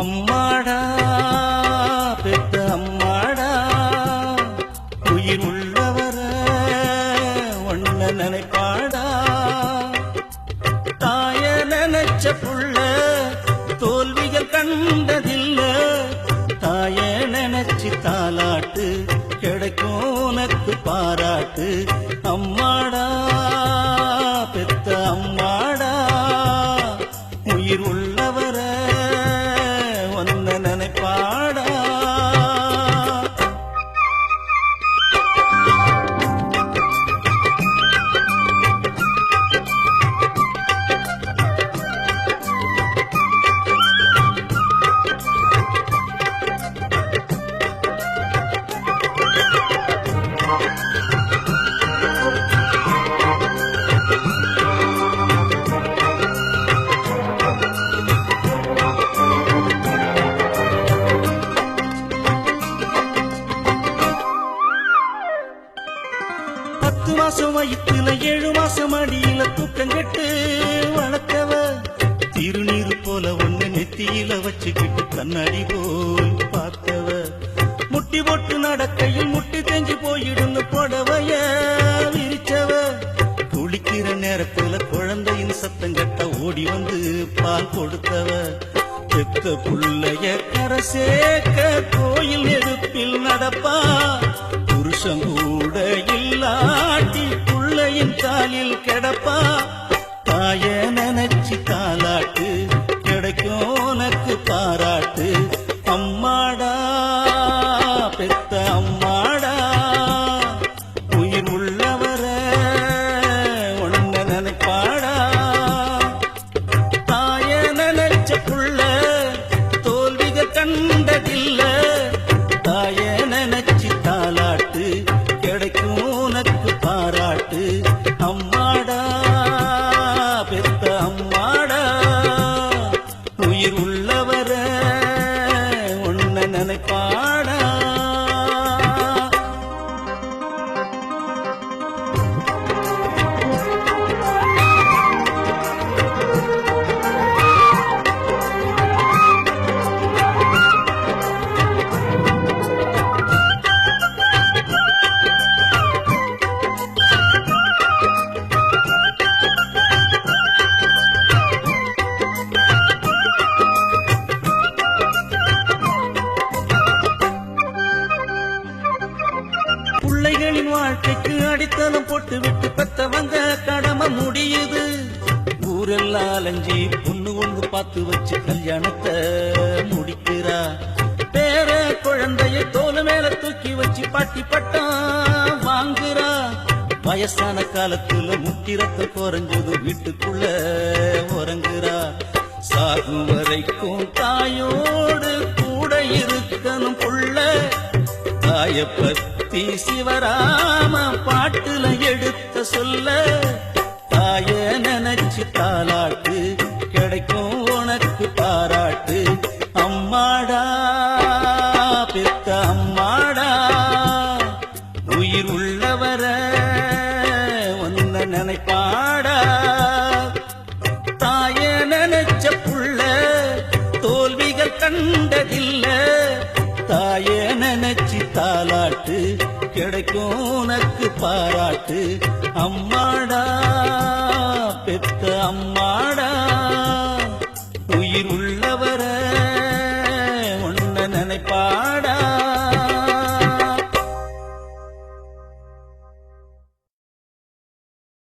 அம்மாடா பெத்த அம்மாடா உயிர் உள்ளவர ஒன்ன நினைப்பாடா தாய நினைச்ச புள்ள தோல்விகள் கண்டதில்ல தாய நினைச்சு தாலாட்டு கிடைக்கும் உனக்கு பாராட்டு அம்மாடா பெத்த அம்மாடா உயிர் உள்ளவர ஒன்ன நினைப்பாடா. பத்து மாசம் வயிற்றுல 7 மாசம் அடியில தூக்கங்கெட்டு வளர்த்தவ திருநீர் போல ஒண்ணு நெத்தியில வச்சுக்கிட்டு கண்ணாடி போல் பார்த்தவ முட்டி போட்டு நடக்கையில் முட்டி தெஞ்சு போயிடுன்னு புடவைய விரிச்சவ குளிக்கிற நேரத்துல குழந்தையின் சத்தம் கட்ட ஓடி வந்து பால் கொடுத்தவ பெத்த புள்ளைய கரை சேர்க்க கோயில் நெருப்பில் நடப்பா புருஷன் கூட இல்லாட்டி புள்ளையின் காலில் கிடப்பா தாய நினைச்சு தாலாட்டு கிடைக்கும் உனக்கு பாராட்டு அம்மாடா பெத்த அம்மாடா உயிர் உள்ளவர ஒன்ன நினைப்பாடா தாய நினைச்ச புள்ள தோல்விக கண்டதில்ல தாய நினைச்சு தாலாட்டு கிடைக்கும் உனக்கு பாராட்டு அம்மாடா பெத்த அம்மாடா உயிர் உள்ளவர ஒன்ன நினைப்பாடா. பிள்ளைகளின் வாழ்க்கைக்கு அடித்தளம் போட்டு விட்டு பெத்தவங்க கடமை முடியுது ஊரெல்லாம் அலைஞ்சி பொண்ணு ஒண்ணு பார்த்து வச்சு கல்யாணத்தை முடிக்கிறா பேர குழந்தைய தோல் மேல தூக்கி வச்சு பாட்டி பட்டம் வாங்குறா வயசான காலத்துல முத்திரத்தை குறைஞ்சது வீட்டுக்குள்ள உறங்குறா சாகும் வரைக்கும் தாயோடு கூட இருக்கணும் புள்ள தாய பத்தி சிவராம பாட்டுல எடுத்த சொல்ல தாய நினைச்சு தாலாட்டு கிடைக்கும் உனக்கு பாராட்டு அம்மாடா பெத்த அம்மாடா உயிர் உள்ளவர ஒன்ன நினைப்பாடா தாய நினைச்ச புள்ள தோல்விகள் கண்டதில்ல தாய நினைச்சு தாலாட்டு கிடைக்கும் உனக்கு பாராட்டு அம்மாடா பெத்த அம்மாடா உயிர் உள்ள